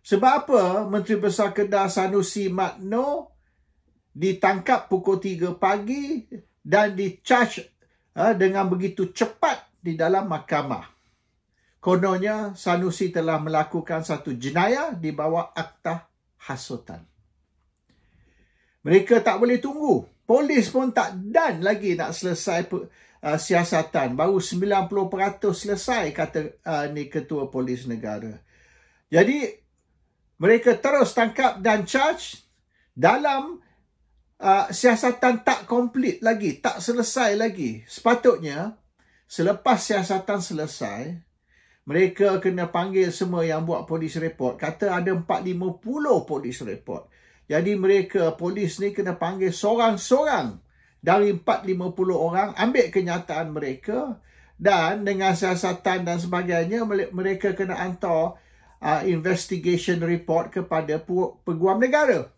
Sebab apa Menteri Besar Kedah Sanusi Magno ditangkap pukul 3 pagi dan di-charge dengan begitu cepat di dalam mahkamah. Kononnya Sanusi telah melakukan satu jenayah di bawah akta hasutan. Mereka tak boleh tunggu. Polis pun tak done lagi nak selesai siasatan. Baru 90% selesai, kata ni Ketua Polis Negara. Jadi, mereka terus tangkap dan charge dalam siasatan tak komplit lagi, tak selesai lagi. Sepatutnya, selepas siasatan selesai, mereka kena panggil semua yang buat polis report. Kata ada 450 polis report. Jadi mereka, polis ni kena panggil seorang-seorang dari 450 orang, ambil kenyataan mereka, dan dengan siasatan dan sebagainya, mereka kena hantar investigation report kepada Peguam Negara.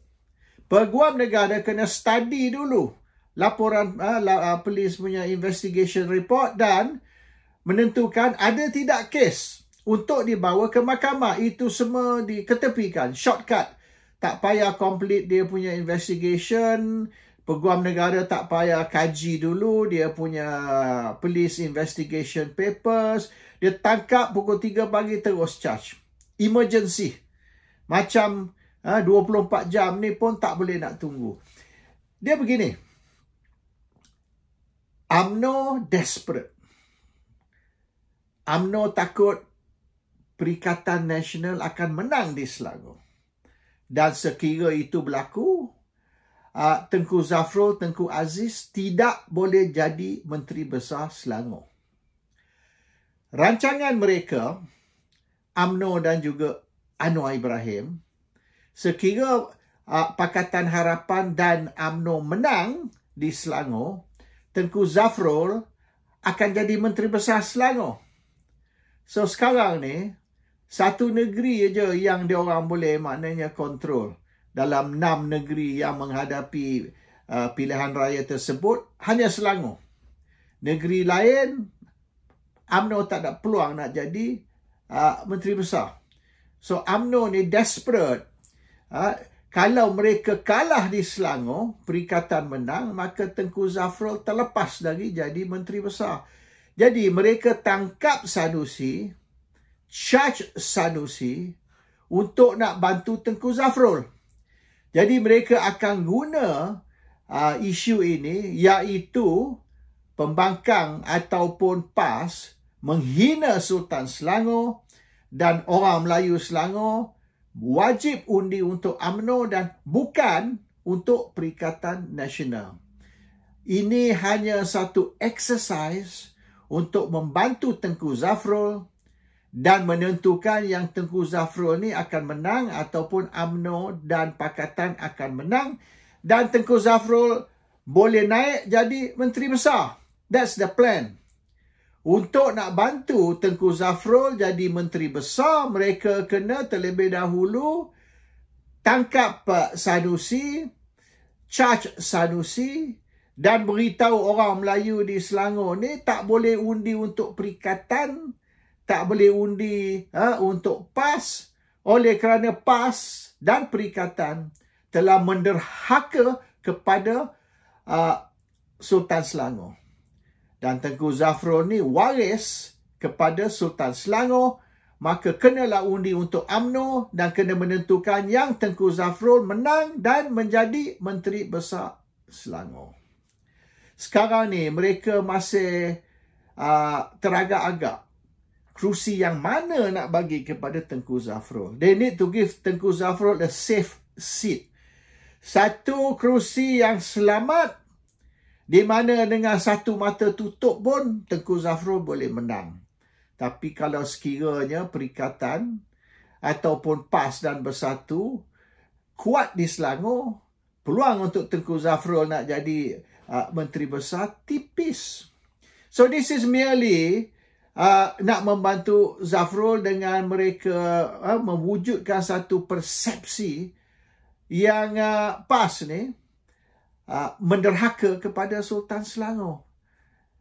Peguam Negara kena study dulu laporan polis punya investigation report dan menentukan ada tidak kes untuk dibawa ke mahkamah. Itu semua diketepikan, shortcut. Tak payah complete dia punya investigation. Peguam Negara tak payah kaji dulu dia punya police investigation papers. Dia tangkap pukul 3 pagi terus charge. Emergency. Macam 24 jam ni pun tak boleh nak tunggu. Dia begini. UMNO desperate. UMNO takut Perikatan Nasional akan menang di Selangor. Dan sekira itu berlaku, Tengku Zafrul, Tengku Aziz tidak boleh jadi Menteri Besar Selangor. Rancangan mereka, UMNO dan juga Anwar Ibrahim, sekira Pakatan Harapan dan UMNO menang di Selangor, Tengku Zafrul akan jadi Menteri Besar Selangor. So sekarang ni, satu negeri aja yang diorang boleh maknanya kontrol. Dalam 6 negeri yang menghadapi pilihan raya tersebut, hanya Selangor. Negeri lain, UMNO tak ada peluang nak jadi Menteri Besar. So UMNO ni desperate. Kalau mereka kalah di Selangor, Perikatan menang, maka Tengku Zafrul terlepas dari jadi Menteri Besar. Jadi mereka tangkap Sanusi, charge Sanusi untuk nak bantu Tengku Zafrul. Jadi mereka akan guna isu ini, iaitu pembangkang ataupun PAS menghina Sultan Selangor dan orang Melayu Selangor wajib undi untuk UMNO dan bukan untuk Perikatan Nasional. Ini hanya satu exercise untuk membantu Tengku Zafrul dan menentukan yang Tengku Zafrul ni akan menang ataupun UMNO dan Pakatan akan menang dan Tengku Zafrul boleh naik jadi Menteri Besar. That's the plan. Untuk nak bantu Tengku Zafrul jadi Menteri Besar, mereka kena terlebih dahulu tangkap Sanusi, charge Sanusi dan beritahu orang Melayu di Selangor ni tak boleh undi untuk Perikatan, tak boleh undi untuk PAS oleh kerana PAS dan Perikatan telah menderhaka kepada Sultan Selangor. Dan Tengku Zafrul ni waris kepada Sultan Selangor, maka kenalah undi untuk UMNO dan kena menentukan yang Tengku Zafrul menang dan menjadi Menteri Besar Selangor. Sekarang ni mereka masih teragak-agak kerusi yang mana nak bagi kepada Tengku Zafrul. They need to give Tengku Zafrul a safe seat. Satu kerusi yang selamat, di mana dengan satu mata tutup pun Tengku Zafrul boleh menang. Tapi kalau sekiranya Perikatan ataupun PAS dan Bersatu kuat di Selangor, peluang untuk Tengku Zafrul nak jadi Menteri Besar tipis. So this is merely nak membantu Zafrul dengan mereka mewujudkan satu persepsi yang PAS ni menderhaka kepada Sultan Selangor.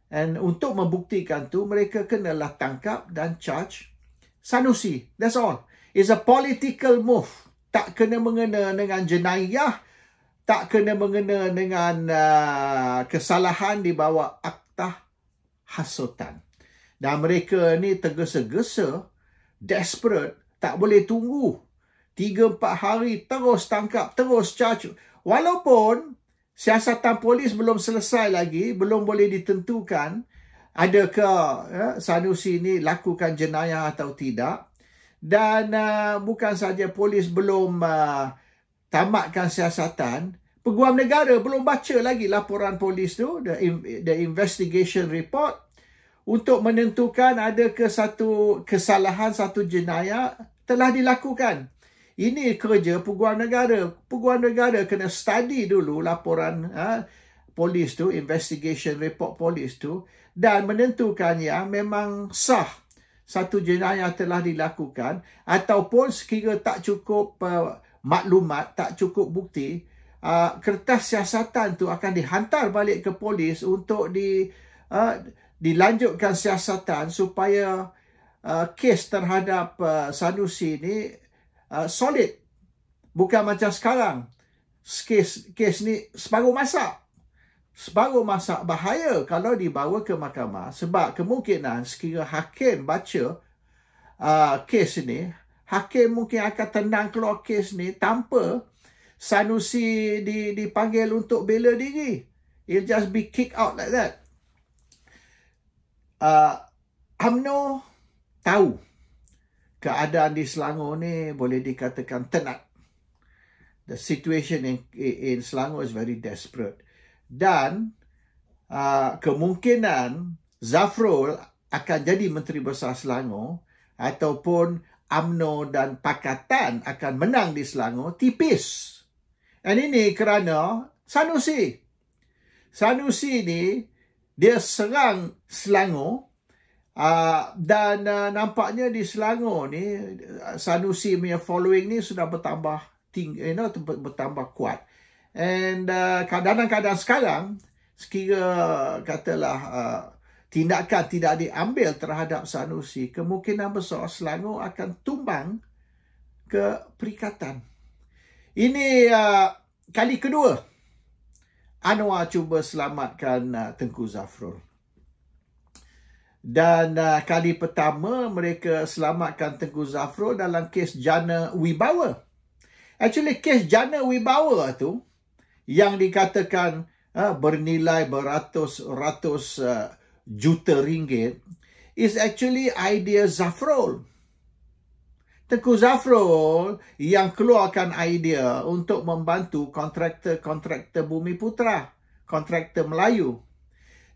And untuk membuktikan tu, mereka kenalah tangkap dan charge Sanusi. That's all. It's a political move. Tak kena-mengena dengan jenayah, tak kena-mengena dengan kesalahan di bawah akta hasutan. Dan mereka ni tergesa-gesa, desperate, tak boleh tunggu. 3-4 hari terus tangkap, terus charge. Walaupun siasatan polis belum selesai lagi, belum boleh ditentukan adakah Sanusi ni lakukan jenayah atau tidak. Dan bukan saja polis belum tamatkan siasatan, Peguam Negara belum baca lagi laporan polis tu, the investigation report, untuk menentukan adakah satu kesalahan, satu jenayah telah dilakukan. Ini kerja Peguam Negara. Peguam Negara kena study dulu laporan polis tu, investigation report polis tu, dan menentukan yang memang sah satu jenayah telah dilakukan, ataupun sekiranya tak cukup maklumat, tak cukup bukti, kertas siasatan tu akan dihantar balik ke polis untuk dilanjutkan siasatan supaya kes terhadap Sanusi ni solid. Bukan macam sekarang. Kes ni separuh masak. Separuh masak bahaya kalau dibawa ke mahkamah, sebab kemungkinan sekiranya hakim baca kes ni, hakim mungkin akan tendang keluar kes ni tanpa Sanusi dipanggil untuk bela diri. He'll just be kicked out like that. UMNO tahu keadaan di Selangor ni boleh dikatakan tenat. The situation in Selangor is very desperate. Dan kemungkinan Zafrul akan jadi Menteri Besar Selangor ataupun UMNO dan Pakatan akan menang di Selangor tipis. Dan ini kerana Sanusi. Sanusi ni dia serang Selangor dan nampaknya di Selangor ni Sanusi punya following ni sudah bertambah tinggi, bertambah kuat. And dalam keadaan sekarang, sekira katalah tindakan tidak diambil terhadap Sanusi, kemungkinan besar Selangor akan tumbang ke Perikatan. Ini kali kedua Anwar cuba selamatkan Tengku Zafrul. Dan kali pertama mereka selamatkan Tengku Zafrul dalam kes Jana Wibawa. Actually, kes Jana Wibawa tu yang dikatakan bernilai beratus-ratus juta ringgit is actually idea Zafrul. Tengku Zafrul yang keluarkan idea untuk membantu kontraktor Bumi Putra, kontraktor Melayu.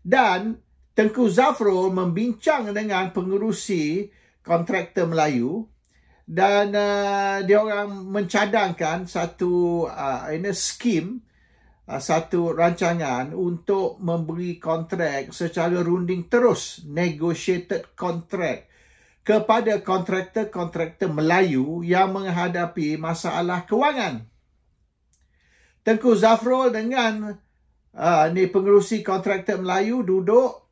Dan Tengku Zafrul membincang dengan pengerusi kontraktor Melayu dan dia orang mencadangkan satu skim, satu rancangan untuk memberi kontrak secara runding terus, negotiated contract, kepada kontraktor Melayu yang menghadapi masalah kewangan. Tengku Zafrul dengan pengerusi kontraktor Melayu duduk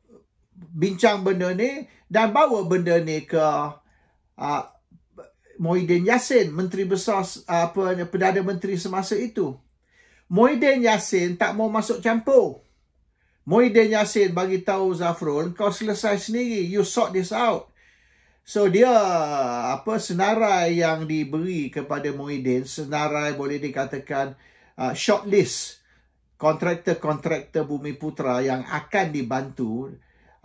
bincang benda ni dan bawa benda ni ke Muhyiddin Yassin, Menteri Besar, Perdana Menteri semasa itu. Muhyiddin Yassin tak mau masuk campur. Muhyiddin Yassin bagi tahu Zafrul, kau selesai sendiri, you sort this out. So dia senarai yang diberi kepada Muhyiddin, senarai boleh dikatakan shortlist kontraktor Bumi Putra yang akan dibantu,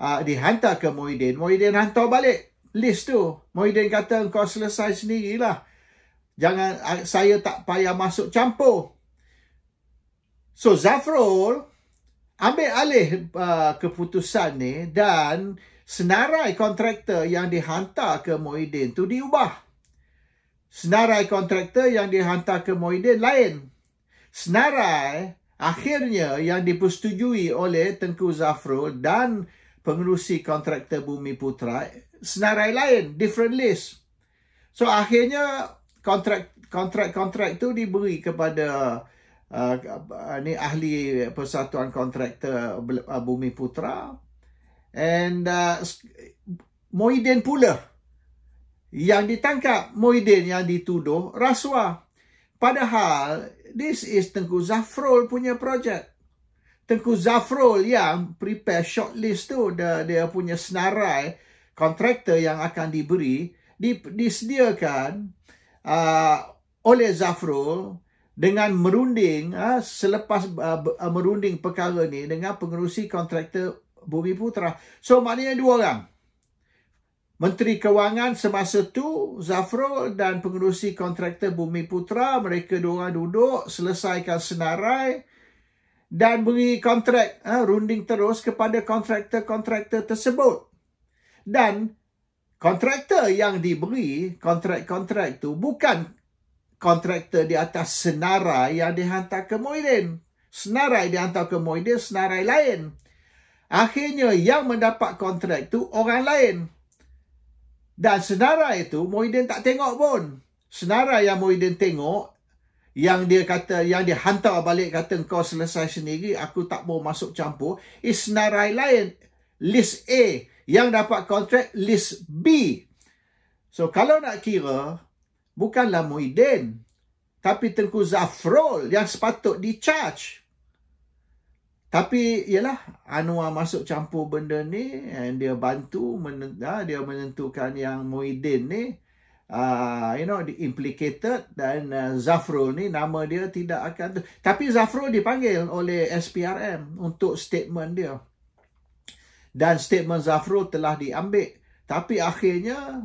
dihantar ke Muhyiddin. Muhyiddin hantar balik list tu. Muhyiddin kata kau selesai sendirilah. Jangan, saya tak payah masuk campur. So Zafrul ambil alih keputusan ni dan senarai kontraktor yang dihantar ke Muhyiddin tu diubah. Senarai kontraktor yang dihantar ke Muhyiddin lain. Senarai akhirnya yang dipersetujui oleh Tengku Zafrul dan pengerusi kontraktor Bumi Putra, senarai lain, different list. So akhirnya kontrak tu diberi kepada ahli Persatuan Kontraktor Bumi Putra. And Muhyiddin pula yang ditangkap, Muhyiddin yang dituduh rasuah. Padahal, this is Tengku Zafrul punya projek. Tengku Zafrul yang prepare shortlist tu, dia punya senarai kontraktor yang akan diberi, disediakan oleh Zafrul dengan merunding, selepas merunding perkara ni dengan pengerusi kontraktor Bumiputra. So, maknanya dua orang. Menteri Kewangan semasa tu, Zafrul dan pengerusi kontraktor Bumiputra, mereka dua orang duduk, selesaikan senarai dan beri kontrak, runding terus kepada kontraktor-kontraktor tersebut. Dan kontraktor yang diberi kontrak-kontrak tu bukan kontraktor di atas senarai yang dihantar ke Muhyiddin. Senarai dihantar ke Muhyiddin, senarai lain. Akhirnya yang mendapat kontrak tu orang lain. Dan senarai itu Muhyiddin tak tengok pun. Senarai yang Muhyiddin tengok, yang dia kata, yang dia hantar balik kata kau selesai sendiri, aku tak mau masuk campur, is senarai lain. List A. Yang dapat kontrak list B. So kalau nak kira, bukanlah Muhyiddin, tapi Tengku Zafrul yang sepatut di-charge. Tapi ialah Anwar masuk campur benda ni, and dia bantu, dia menentukan yang Muhyiddin ni implicated, dan Zafrul ni nama dia tidak akan. Tapi Zafrul dipanggil oleh SPRM untuk statement dia. Dan statement Zafrul telah diambil. Tapi akhirnya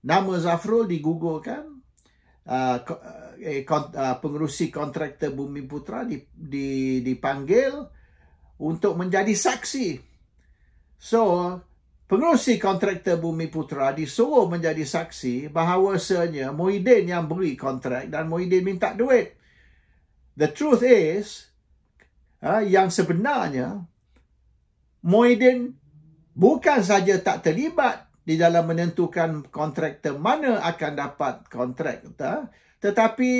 nama Zafrul digugurkan. Pengerusi kontraktor Bumiputra dipanggil untuk menjadi saksi. So, pengerusi kontraktor Bumiputra disuruh menjadi saksi bahawasanya Muhyiddin yang beri kontrak dan Muhyiddin minta duit. The truth is, yang sebenarnya, Muhyiddin bukan saja tak terlibat di dalam menentukan kontraktor mana akan dapat kontrak, tetapi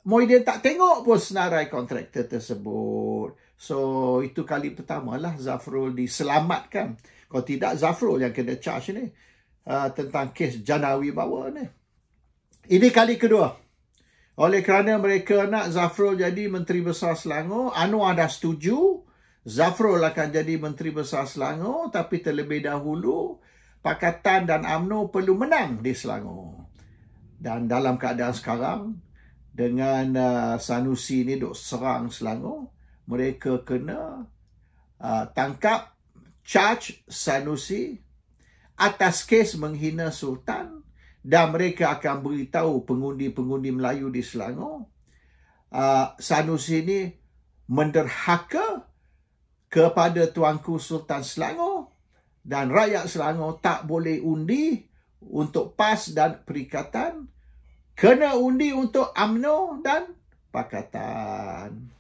Muhyiddin tak tengok pun senarai kontraktor tersebut. So, itu kali pertama lah Zafrul diselamatkan. Kalau tidak, Zafrul yang kena charge ni tentang kes Janawi Bawa ni. Ini kali kedua. Oleh kerana mereka nak Zafrul jadi Menteri Besar Selangor, Anwar dah setuju Zafrul akan jadi Menteri Besar Selangor, tapi terlebih dahulu Pakatan dan UMNO perlu menang di Selangor. Dan dalam keadaan sekarang, dengan Sanusi ni duk serang Selangor, mereka kena tangkap, charge Sanusi atas kes menghina Sultan, dan mereka akan beritahu pengundi-pengundi Melayu di Selangor, Sanusi ni menderhaka kepada Tuanku Sultan Selangor, dan rakyat Selangor tak boleh undi untuk PAS dan Perikatan, kena undi untuk UMNO dan Pakatan.